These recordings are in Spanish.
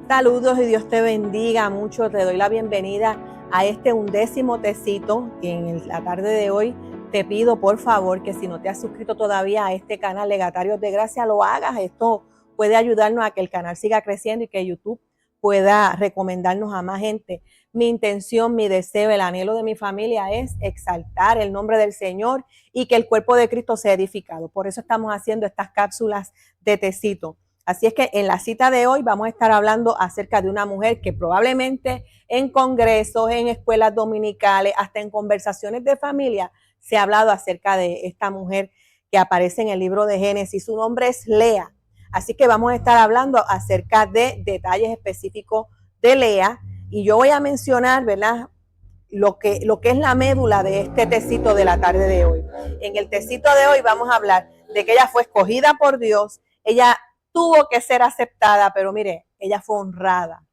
Saludos y Dios te bendiga mucho. Te doy la bienvenida a este 11º tecito. En la tarde de hoy te pido por favor que si no te has suscrito todavía a este canal Legatarios de Gracia, lo hagas. Esto puede ayudarnos a que el canal siga creciendo y que YouTube pueda recomendarnos a más gente. Mi intención, mi deseo, el anhelo de mi familia es exaltar el nombre del Señor y que el cuerpo de Cristo sea edificado. Por eso estamos haciendo estas cápsulas de tecito. Así es que en la cita de hoy vamos a estar hablando acerca de una mujer que probablemente en congresos, en escuelas dominicales, hasta en conversaciones de familia, se ha hablado acerca de esta mujer que aparece en el libro de Génesis. Su nombre es Lea. Así que vamos a estar hablando acerca de detalles específicos de Lea. Y yo voy a mencionar, ¿verdad?, lo que es la médula de este tecito de la tarde de hoy. En el tecito de hoy vamos a hablar de que ella fue escogida por Dios. Ella tuvo que ser aceptada, pero mire, ella fue honrada.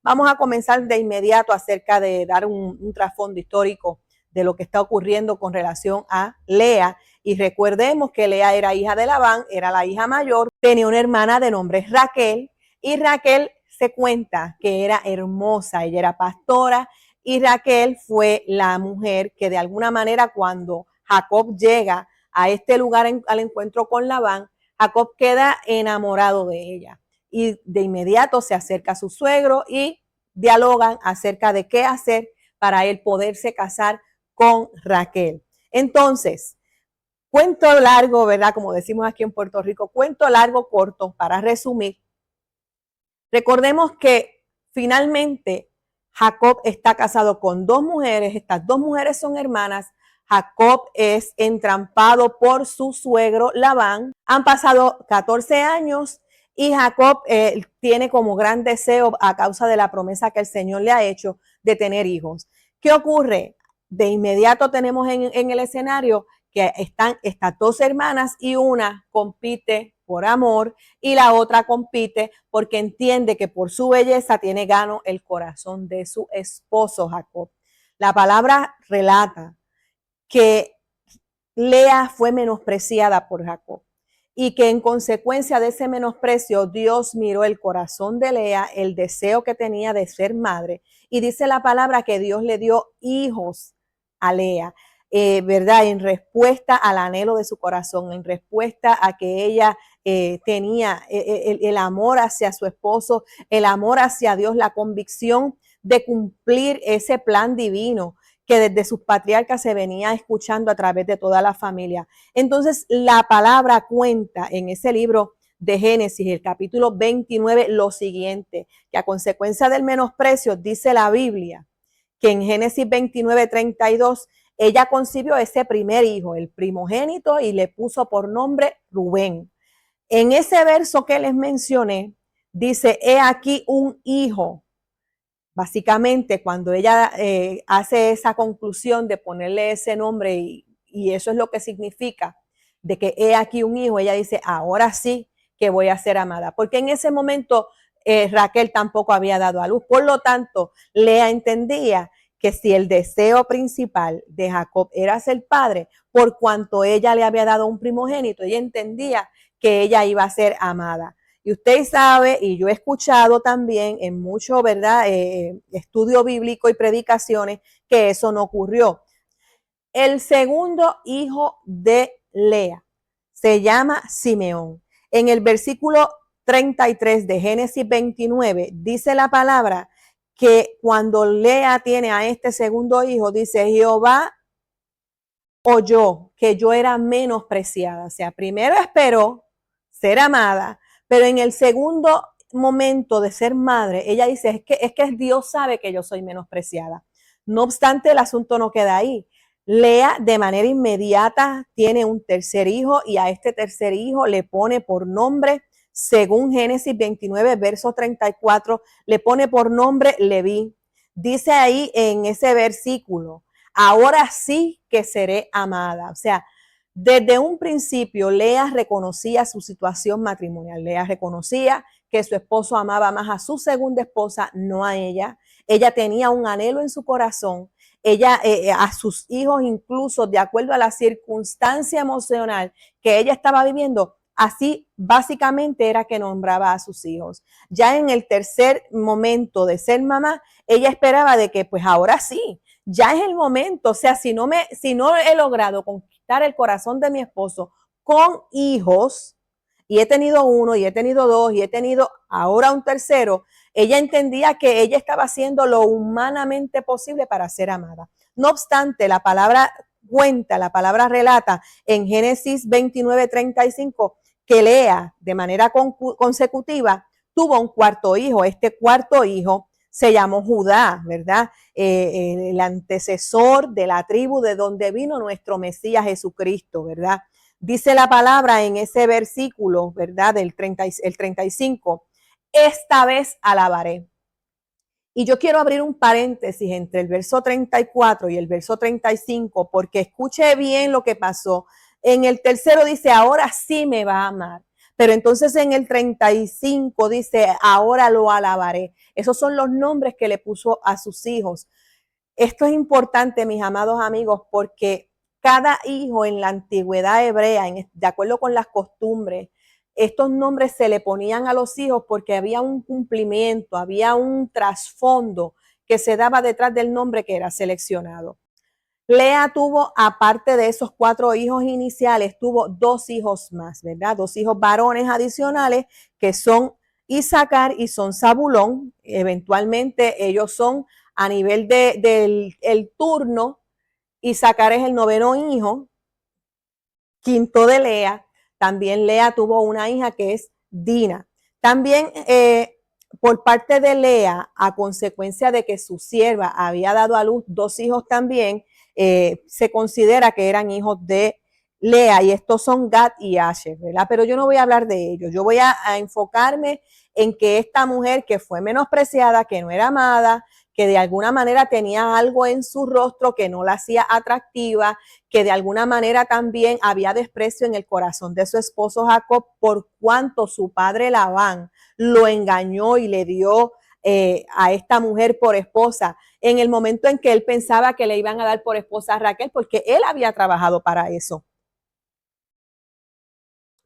Vamos a comenzar de inmediato acerca de dar un trasfondo histórico de lo que está ocurriendo con relación a Lea. Y recordemos que Lea era hija de Labán, era la hija mayor, tenía una hermana de nombre Raquel, y Raquel se cuenta que era hermosa, ella era pastora, y Raquel fue la mujer que de alguna manera cuando Jacob llega a este lugar al encuentro con Labán, Jacob queda enamorado de ella y de inmediato se acerca a su suegro y dialogan acerca de qué hacer para él poderse casar con Raquel. Entonces, cuento largo, ¿verdad? Como decimos aquí en Puerto Rico, cuento largo, corto, para resumir. Recordemos que finalmente Jacob está casado con dos mujeres, estas dos mujeres son hermanas. Jacob es entrampado por su suegro Labán. Han pasado 14 años y Jacob tiene como gran deseo, a causa de la promesa que el Señor le ha hecho, de tener hijos. ¿Qué ocurre? De inmediato tenemos en el escenario que están estas dos hermanas y una compite por amor y la otra compite porque entiende que por su belleza tiene gano el corazón de su esposo Jacob. La palabra relata que Lea fue menospreciada por Jacob y que en consecuencia de ese menosprecio Dios miró el corazón de Lea, el deseo que tenía de ser madre, y dice la palabra que Dios le dio hijos a Lea, ¿verdad? En respuesta al anhelo de su corazón, en respuesta a que ella tenía el amor hacia su esposo, el amor hacia Dios, la convicción de cumplir ese plan divino que desde sus patriarcas se venía escuchando a través de toda la familia. Entonces, la palabra cuenta en ese libro de Génesis, el capítulo 29, lo siguiente, que a consecuencia del menosprecio, dice la Biblia, que en Génesis 29, 32, ella concibió ese primer hijo, el primogénito, y le puso por nombre Rubén. En ese verso que les mencioné, dice, he aquí un hijo. Básicamente, cuando ella hace esa conclusión de ponerle ese nombre y eso es lo que significa de que he aquí un hijo, ella dice, ahora sí que voy a ser amada. Porque en ese momento Raquel tampoco había dado a luz. Por lo tanto, Lea entendía que si el deseo principal de Jacob era ser padre, por cuanto ella le había dado un primogénito, ella entendía que ella iba a ser amada. Y usted sabe, y yo he escuchado también en mucho, ¿verdad?, estudio bíblico y predicaciones, que eso no ocurrió. El segundo hijo de Lea se llama Simeón. En el versículo 33 de Génesis 29 dice la palabra que cuando Lea tiene a este segundo hijo, dice, Jehová oyó que yo era menospreciada. O sea, primero esperó ser amada, pero en el segundo momento de ser madre, ella dice, es que Dios sabe que yo soy menospreciada. No obstante, el asunto no queda ahí. Lea de manera inmediata tiene un tercer hijo y a este tercer hijo le pone por nombre, según Génesis 29, verso 34, le pone por nombre Leví. Dice ahí en ese versículo, ahora sí que seré amada. O sea, desde un principio, Lea reconocía su situación matrimonial. Lea reconocía que su esposo amaba más a su segunda esposa, no a ella. Ella tenía un anhelo en su corazón. Ella, a sus hijos, incluso de acuerdo a la circunstancia emocional que ella estaba viviendo, Así básicamente era que nombraba a sus hijos. Ya en el tercer momento de ser mamá, ella esperaba de que pues ahora sí, ya es el momento, o sea, si no he logrado conquistar el corazón de mi esposo con hijos, y he tenido uno, y he tenido dos, y he tenido ahora un tercero, ella entendía que ella estaba haciendo lo humanamente posible para ser amada. No obstante, la palabra cuenta, la palabra relata en Génesis 29:35 que Lea, de manera consecutiva, tuvo un cuarto hijo. Este cuarto hijo se llamó Judá, ¿verdad? El antecesor de la tribu de donde vino nuestro Mesías Jesucristo, ¿verdad? Dice la palabra en ese versículo, ¿verdad? El 35, esta vez alabaré. Y yo quiero abrir un paréntesis entre el verso 34 y el verso 35, porque escuche bien lo que pasó. En el tercero dice, ahora sí me va a amar. Pero entonces en el 35 dice, ahora lo alabaré. Esos son los nombres que le puso a sus hijos. Esto es importante, mis amados amigos, porque cada hijo en la antigüedad hebrea, de acuerdo con las costumbres, estos nombres se le ponían a los hijos porque había un cumplimiento, había un trasfondo que se daba detrás del nombre que era seleccionado. Lea tuvo, aparte de esos 4 hijos iniciales, tuvo 2 hijos más, ¿verdad? 2 hijos varones adicionales que son Isaacar y son Zabulón. Eventualmente ellos son a nivel del turno. Isaacar es el 9º hijo, quinto de Lea. También Lea tuvo una hija que es Dina. También por parte de Lea, a consecuencia de que su sierva había dado a luz 2 hijos también, se considera que eran hijos de Lea, y estos son Gad y Asher, ¿verdad? Pero yo no voy a hablar de ellos, yo voy a enfocarme en que esta mujer que fue menospreciada, que no era amada, que de alguna manera tenía algo en su rostro que no la hacía atractiva, que de alguna manera también había desprecio en el corazón de su esposo Jacob por cuanto su padre Labán lo engañó y le dio a esta mujer por esposa en el momento en que él pensaba que le iban a dar por esposa a Raquel, porque él había trabajado para eso.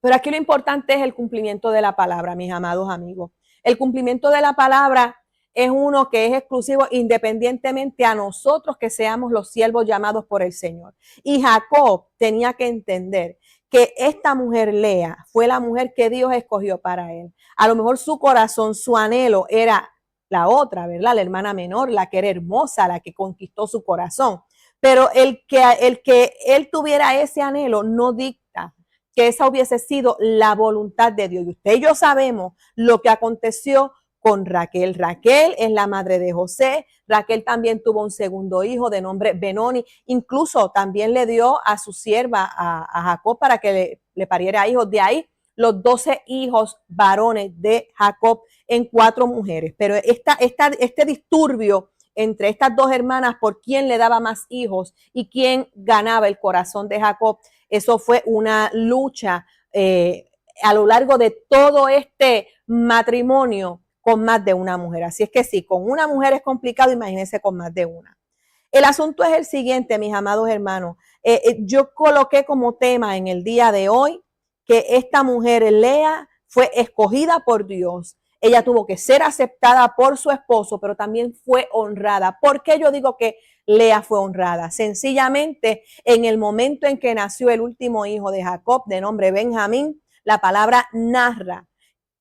Pero aquí lo importante es el cumplimiento de la palabra, mis amados amigos. El cumplimiento de la palabra es uno que es exclusivo independientemente a nosotros que seamos los siervos llamados por el Señor. Y Jacob tenía que entender que esta mujer Lea fue la mujer que Dios escogió para él. A lo mejor su corazón, su anhelo era la otra, ¿verdad? La hermana menor, la que era hermosa, la que conquistó su corazón. Pero el que él tuviera ese anhelo no dicta que esa hubiese sido la voluntad de Dios. Y usted y yo sabemos lo que aconteció con Raquel. Raquel es la madre de José. Raquel también tuvo un segundo hijo de nombre Benoni. Incluso también le dio a su sierva, a Jacob, para que le pariera hijos. De ahí los 12 hijos varones de Jacob en 4 mujeres. Pero este disturbio entre estas 2 hermanas por quién le daba más hijos y quién ganaba el corazón de Jacob, eso fue una lucha a lo largo de todo este matrimonio con más de una mujer. Así es que sí, con una mujer es complicado, imagínense con más de una. El asunto es el siguiente, mis amados hermanos. Yo coloqué como tema en el día de hoy que esta mujer, Lea, fue escogida por Dios. Ella tuvo que ser aceptada por su esposo, pero también fue honrada. ¿Por qué yo digo que Lea fue honrada? Sencillamente, en el momento en que nació el último hijo de Jacob, de nombre Benjamín, la palabra narra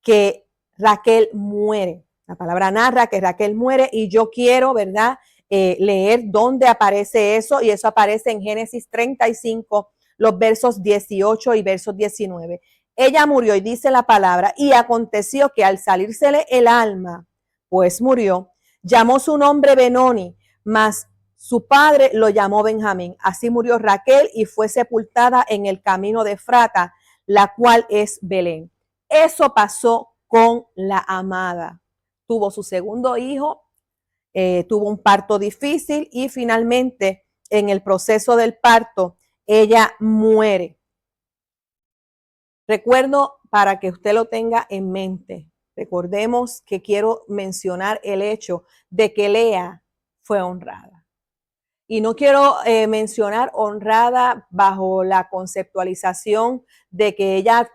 que Raquel muere. La palabra narra que Raquel muere, y yo quiero, ¿verdad?, leer dónde aparece eso, y eso aparece en Génesis 35, los versos 18 y versos 19. Ella murió, y dice la palabra, y aconteció que al salírsele el alma, pues murió, llamó su nombre Benoni, mas su padre lo llamó Benjamín. Así murió Raquel y fue sepultada en el camino de Efrata, la cual es Belén. Eso pasó con la amada. Tuvo su segundo hijo, tuvo un parto difícil, y finalmente en el proceso del parto ella muere. Recuerdo, para que usted lo tenga en mente, recordemos que quiero mencionar el hecho de que Lea fue honrada. Y no quiero mencionar honrada bajo la conceptualización de que ella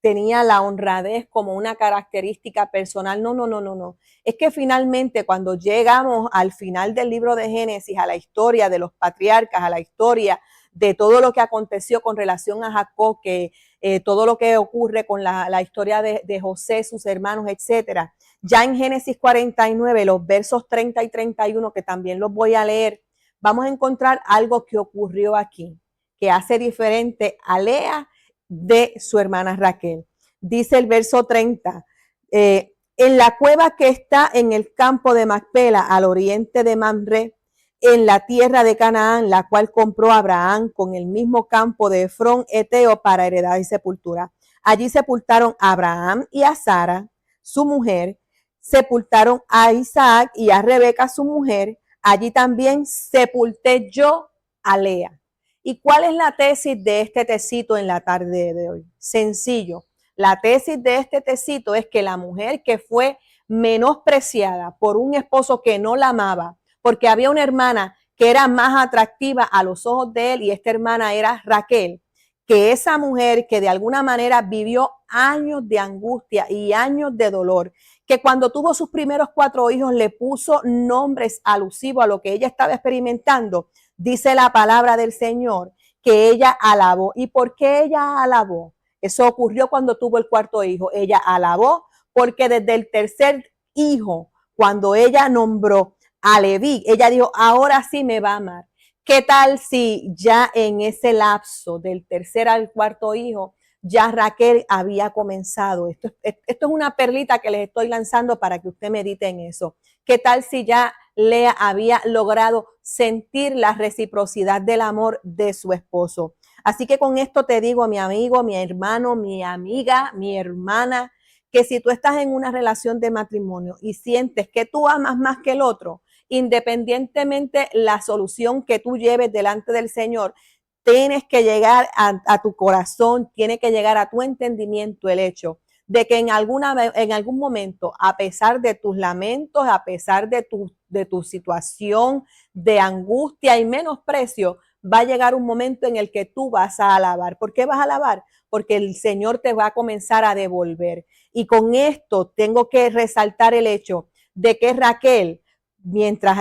tenía la honradez como una característica personal. No, no, no, no, no. Es que finalmente cuando llegamos al final del libro de Génesis, a la historia de los patriarcas, a la historia de todo lo que aconteció con relación a Jacob, que todo lo que ocurre con la historia de José, sus hermanos, etcétera. Ya en Génesis 49, los versos 30 y 31, que también los voy a leer, vamos a encontrar algo que ocurrió aquí, que hace diferente a Lea de su hermana Raquel. Dice el verso 30, en la cueva que está en el campo de Macpela, al oriente de Mamre, en la tierra de Canaán, la cual compró Abraham con el mismo campo de Efrón Eteo para heredad y sepultura. Allí sepultaron a Abraham y a Sara, su mujer, sepultaron a Isaac y a Rebeca, su mujer. Allí también sepulté yo a Lea. ¿Y cuál es la tesis de este tecito en la tarde de hoy? Sencillo. La tesis de este tecito es que la mujer que fue menospreciada por un esposo que no la amaba, porque había una hermana que era más atractiva a los ojos de él y esta hermana era Raquel, que esa mujer que de alguna manera vivió años de angustia y años de dolor, que cuando tuvo sus primeros 4 hijos le puso nombres alusivos a lo que ella estaba experimentando, dice la palabra del Señor, que ella alabó. ¿Y por qué ella alabó? Eso ocurrió cuando tuvo el 4.º hijo. Ella alabó porque desde el 3.er hijo, cuando ella nombró a Leví, ella dijo, ahora sí me va a amar. ¿Qué tal si ya en ese lapso del 3.er al 4.º hijo, ya Raquel había comenzado? Esto es una perlita que les estoy lanzando para que usted medite en eso. ¿Qué tal si ya Lea había logrado sentir la reciprocidad del amor de su esposo? Así que con esto te digo, mi amigo, mi hermano, mi amiga, mi hermana, que si tú estás en una relación de matrimonio y sientes que tú amas más que el otro, independientemente la solución que tú lleves delante del Señor, tienes que llegar a tu corazón, tiene que llegar a tu entendimiento el hecho de que en algún momento, a pesar de tus lamentos, a pesar de tu situación de angustia y menosprecio, va a llegar un momento en el que tú vas a alabar. ¿Por qué vas a alabar? Porque el Señor te va a comenzar a devolver. Y con esto tengo que resaltar el hecho de que Raquel, mientras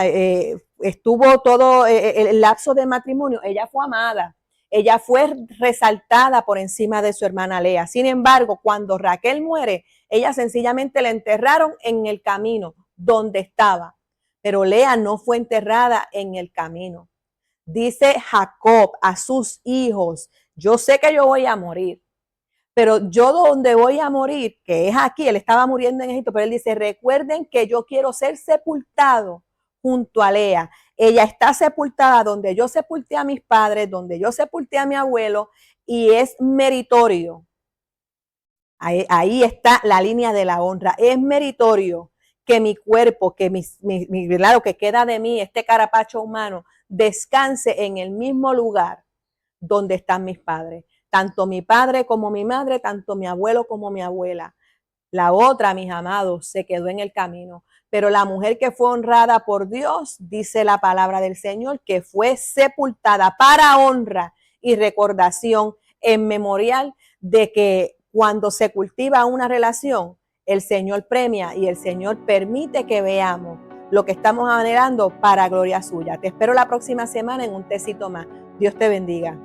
estuvo todo el lapso de matrimonio, ella fue amada. Ella fue resaltada por encima de su hermana Lea. Sin embargo, cuando Raquel muere, ella sencillamente la enterraron en el camino donde estaba. Pero Lea no fue enterrada en el camino. Dice Jacob a sus hijos, yo sé que yo voy a morir, pero yo donde voy a morir, que es aquí, él estaba muriendo en Egipto, pero él dice, recuerden que yo quiero ser sepultado junto a Lea. Ella está sepultada donde yo sepulté a mis padres, donde yo sepulté a mi abuelo, y es meritorio. Ahí está la línea de la honra. Es meritorio que mi cuerpo, que lo que queda de mí, este carapacho humano, descanse en el mismo lugar donde están mis padres. Tanto mi padre como mi madre, tanto mi abuelo como mi abuela. La otra, mis amados, se quedó en el camino. Pero la mujer que fue honrada por Dios, dice la palabra del Señor, que fue sepultada para honra y recordación en memorial de que cuando se cultiva una relación, el Señor premia y el Señor permite que veamos lo que estamos anhelando para gloria suya. Te espero la próxima semana en un tecito más. Dios te bendiga.